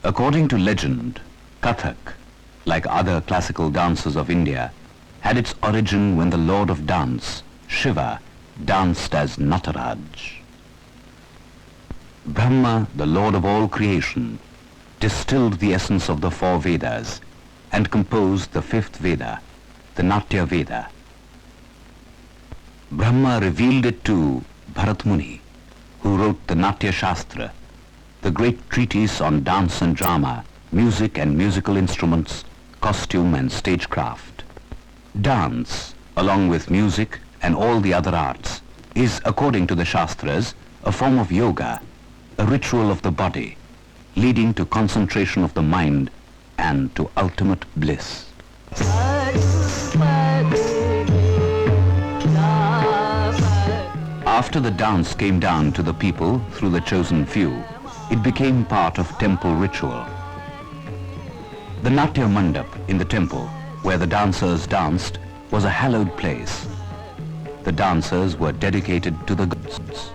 According to legend, Kathak, like other classical dances of India, had its origin when the Lord of Dance, Shiva, danced as Nataraj. Brahma, the Lord of all creation, distilled the essence of the four Vedas and composed the fifth Veda, the Natya Veda. Brahma revealed it to Bharat Muni, who wrote the Natya Shastra, the great treatise on dance and drama, music and musical instruments, costume and stagecraft. Dance, along with music and all the other arts, is, according to the Shastras, a form of yoga, a ritual of the body, leading to concentration of the mind and to ultimate bliss. After the dance came down to the people through the chosen few, it became part of temple ritual. The Natya Mandap in the temple, where the dancers danced, was a hallowed place. The dancers were dedicated to the gods.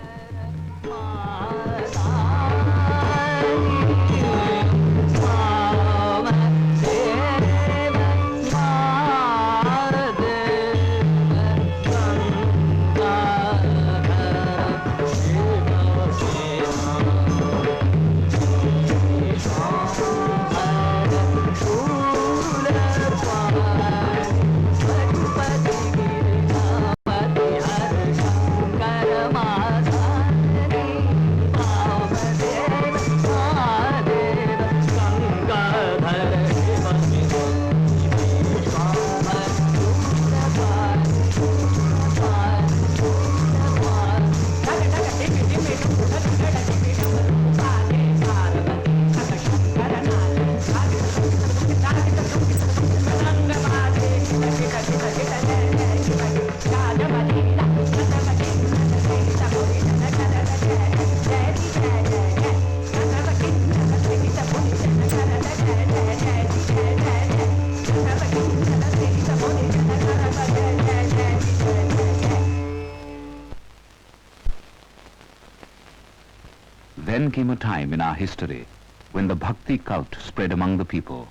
Then came a time in our history when the bhakti cult spread among the people.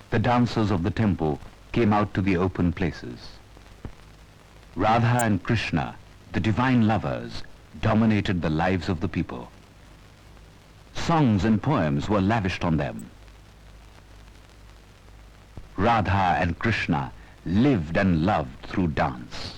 The dancers of the temple came out to the open places. Radha and Krishna, the divine lovers, dominated the lives of the people. Songs and poems were lavished on them. Radha and Krishna lived and loved through dance.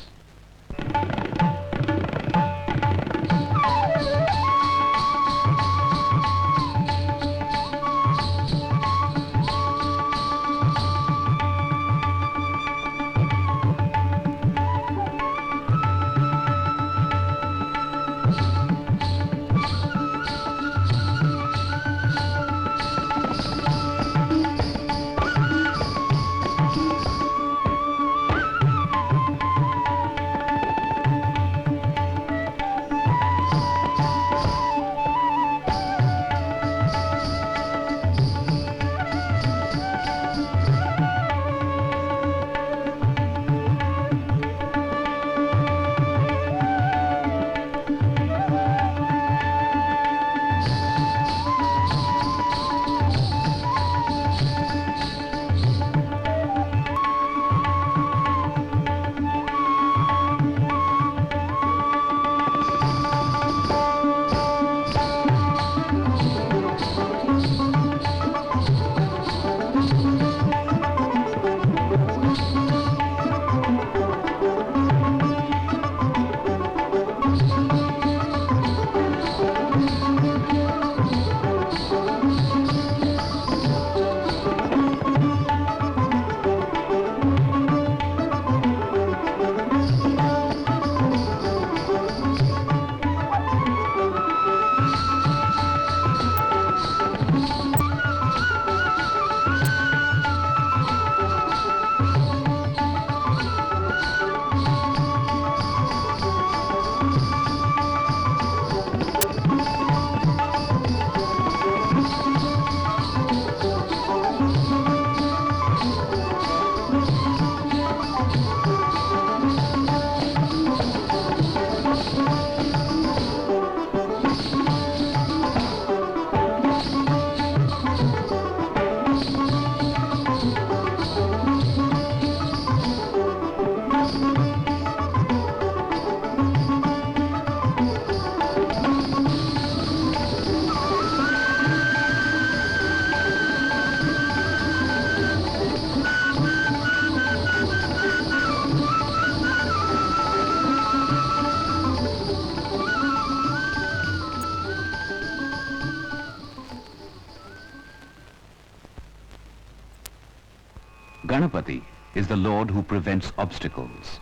is the Lord who prevents obstacles.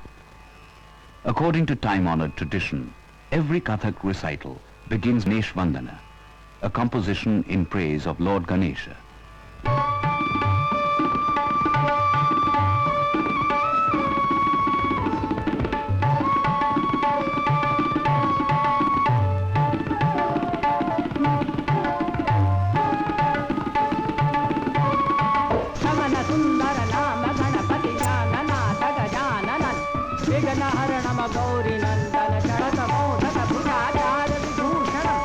According to time-honored tradition, every Kathak recital begins Ganesh Vandana, a composition in praise of Lord Ganesha. Gauri नंदन जड़त मोदक भुजाचार विभूषणम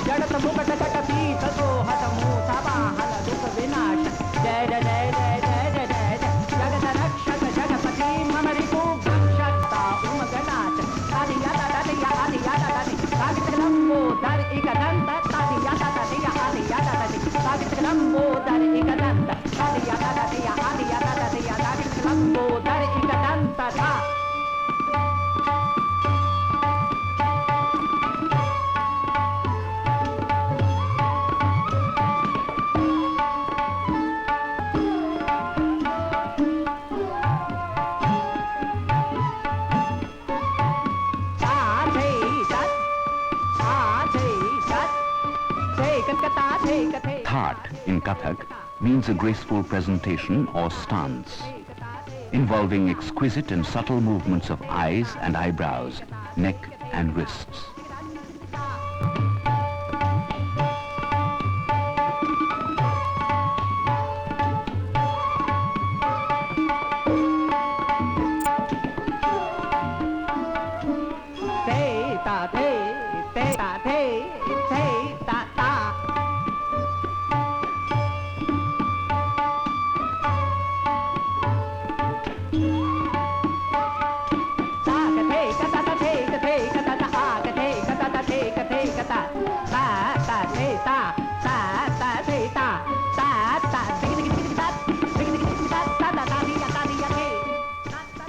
जड़त मुकट cut पीत सोहत मूथ वाहन दुख विनाश जय जय जय जय जय जय जय जगत रक्षक जगपति मम रिपु भक्षता उम गणाच आदि यदा तदिया आदि यदा तदि सागित लंबोदर इकदंत आदि यदा तदिया आदि यदा तदि सागित लंबोदर इकदंत आदि यदा तदिया आदि यदा तदिया सागित लंबोदर इकदंत था Thaat in Kathak means a graceful presentation or stance, involving exquisite and subtle movements of eyes and eyebrows, neck and wrists.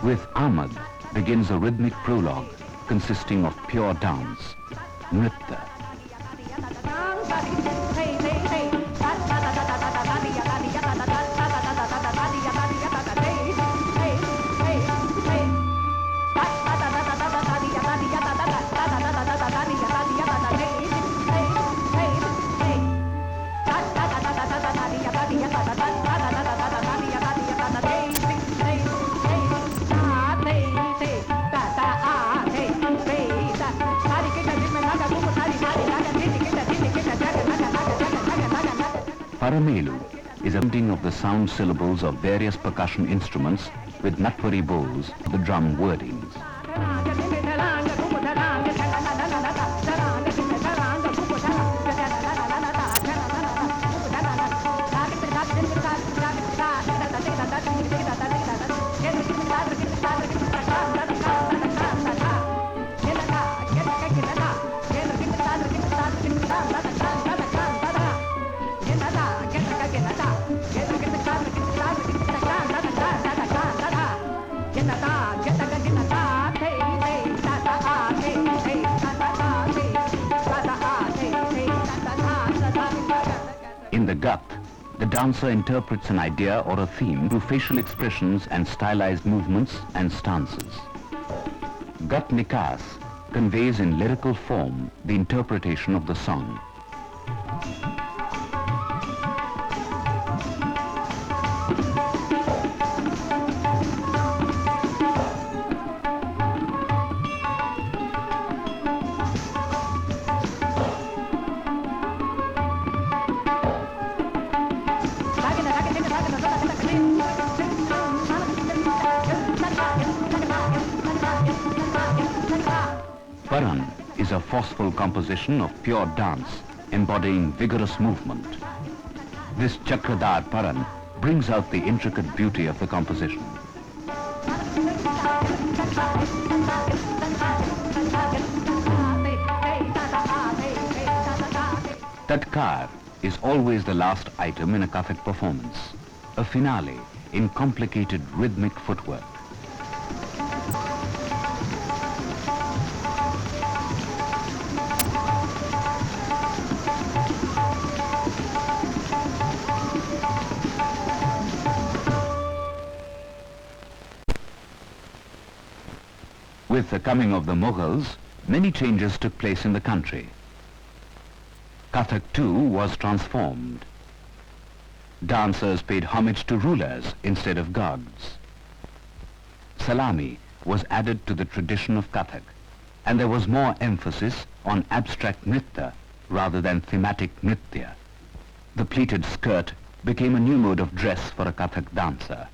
With Amad begins a rhythmic prologue consisting of pure dance, Nritta. Paramelu is a blending of the sound syllables of various percussion instruments with Natwari bowls, the drum wordings. In the Gat, the dancer interprets an idea or a theme through facial expressions and stylized movements and stances. Gat Nikas conveys in lyrical form the interpretation of the song. Paran is a forceful composition of pure dance embodying vigorous movement. This Chakradar Paran brings out the intricate beauty of the composition. Tatkar is always the last item in a Kathak performance, a finale in complicated rhythmic footwork. With the coming of the Mughals, many changes took place in the country. Kathak too was transformed. Dancers paid homage to rulers instead of gods. Salami was added to the tradition of Kathak, and there was more emphasis on abstract nritya rather than thematic nritya. The pleated skirt became a new mode of dress for a Kathak dancer.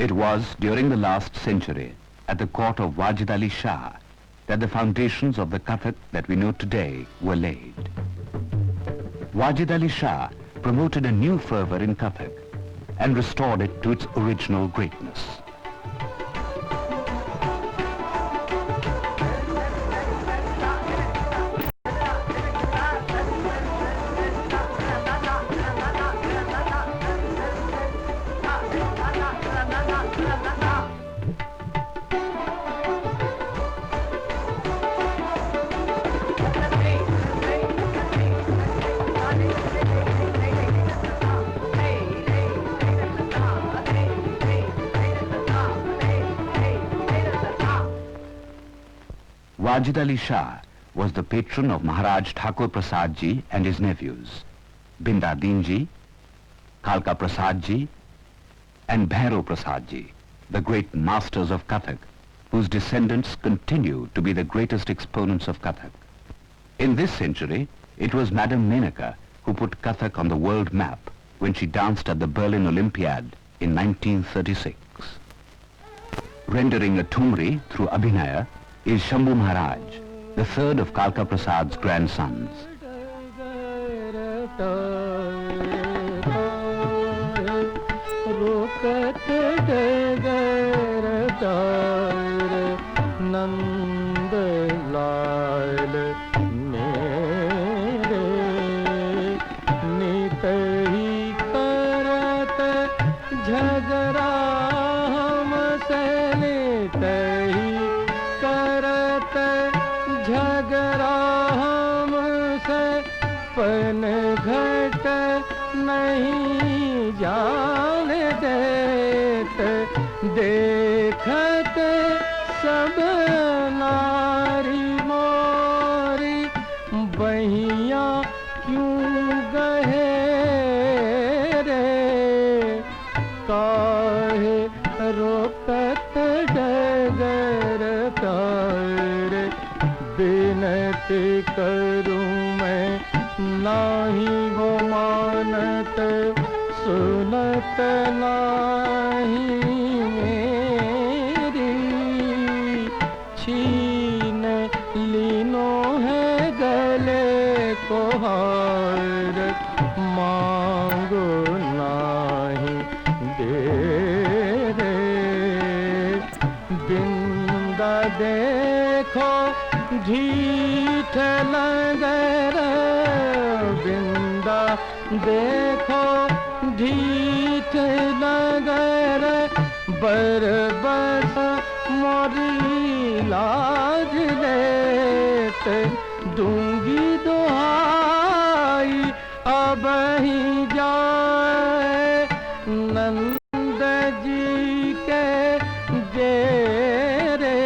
It was during the last century, at the court of Wajid Ali Shah, that the foundations of the Kathak that we know today were laid. Wajid Ali Shah promoted a new fervor in Kathak and restored it to its original greatness. Wajid Ali Shah was the patron of Maharaj Thakur Prasad Ji and his nephews, Binda Deen Ji, Kalka Prasad Ji, and Bhairo Prasad Ji, the great masters of Kathak, whose descendants continue to be the greatest exponents of Kathak. In this century, it was Madame Menaka who put Kathak on the world map when she danced at the Berlin Olympiad in 1936. Rendering a Thumri through Abhinaya is Shambhu Maharaj, the third of Kalka Prasad's grandsons. नहीं जान देते, देखते सब नारी मोरी बहिया क्यों गहे रे, काहे रोकत डगर तारे, बिनती करूं मैं नाही वो मानत, सुनत नाही मेरी, छीन लीनो है गले को हार, मांगो नाही दे रे, बिंदा देखो ढीठ लगर, बिंदा देखो ढीठ लगर, बरबस मोरी लाज लेत, दूंगी दुहाई अब ही जाए नंद जी के जेरे,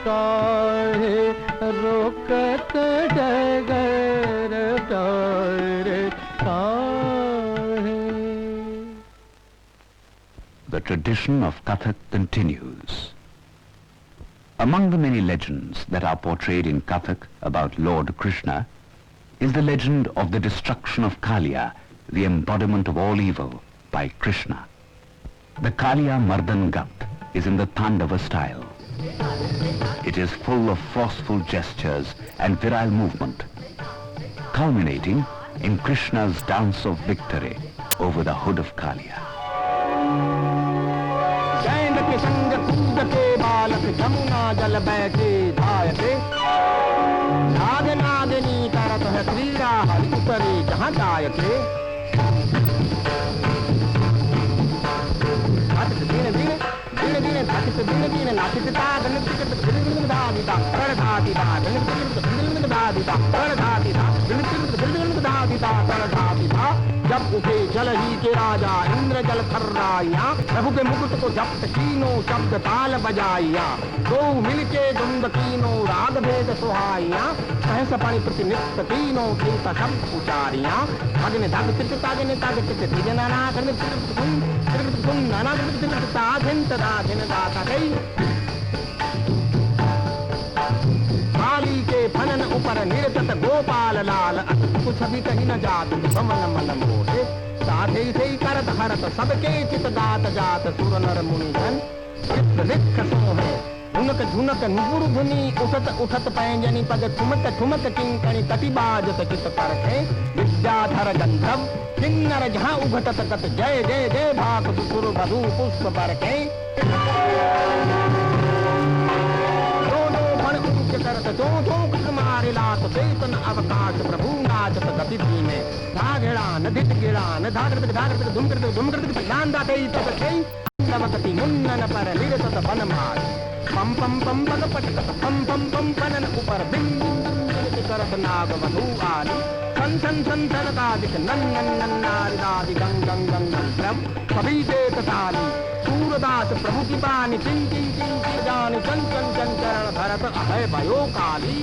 काहे रोकत डगर तारे, काहे। The tradition of Kathak continues. Among the many legends that are portrayed in Kathak about Lord Krishna is the legend of the destruction of Kaliya, the embodiment of all evil, by Krishna. The Kaliya Mardan Gat is in the Tandava style. It is full of forceful gestures and virile movement, culminating in Krishna's dance of victory over the hood of Kaliya. गैंड के संग कूद के बालक जमुना जल बैठे धायते, नाग नागिनी करत है क्रीड़ा हरि उतरे जहाँ जायके, दिन दिन दिन दिन धाकित दिन दिन नाचित ताग नृत्य दिन धादिता कर धादिता दिन धादिता कर धादिता दिन धादिता कर धादिता, जब उठे जल ही के राजा इंद्र जल थर्राया, प्रभु के मुकुट को जप्त कीनो शब्द ताल बजाइया, दो मिलके धुंद कीनो राग भेद सुहाइया, सहस पानी प्रति नित्य तीनो देवता शब्द उचारिया, अग्नि धग चित तागिन ताग चित दिजन नागन त्रिगुण सुन नाना त्रिगुण तागिन तदागिन दाता गई, काली के फनन ऊपर निरतत गोपाल लाल, कुछ भी कहीं न जात समन मन मोहे, साधे से करत हरत सबके चित गात जात, सुर नर मुनिजन चित्त रिक्त सोहे, झुनक झुनक नुपुर धुनी उठत उठत पैंजनी पद, ठुमक ठुमक किंकणी तटी बाजत चित करखे, विद्याधर गंधर्व किन्नर जहाँ उभटत गत, जय जय जय भाग सुर बधू पुष्प बरखे, करत जो जो मारे लात चेतन अवकाश, प्रभु नाचत गति में, धागेड़ा न धिट गिड़ा न धागृत धागृत धुमकृत धुमकृत लांदा देई तत छई, नवकति मुन्नन पर निरसत बन मार, पम पम पम पग पटकत पम पम पम पनन ऊपर बिन करत नाग वधू आली, सन सन सन सन कादिक नन नन नन नारिदादि गंग गंग गंग त्रम सभी देत ताली, सूरदास प्रभु की बानी चिं चिं चिं जानी चंचन चंचरण भरत अभय भयो काली।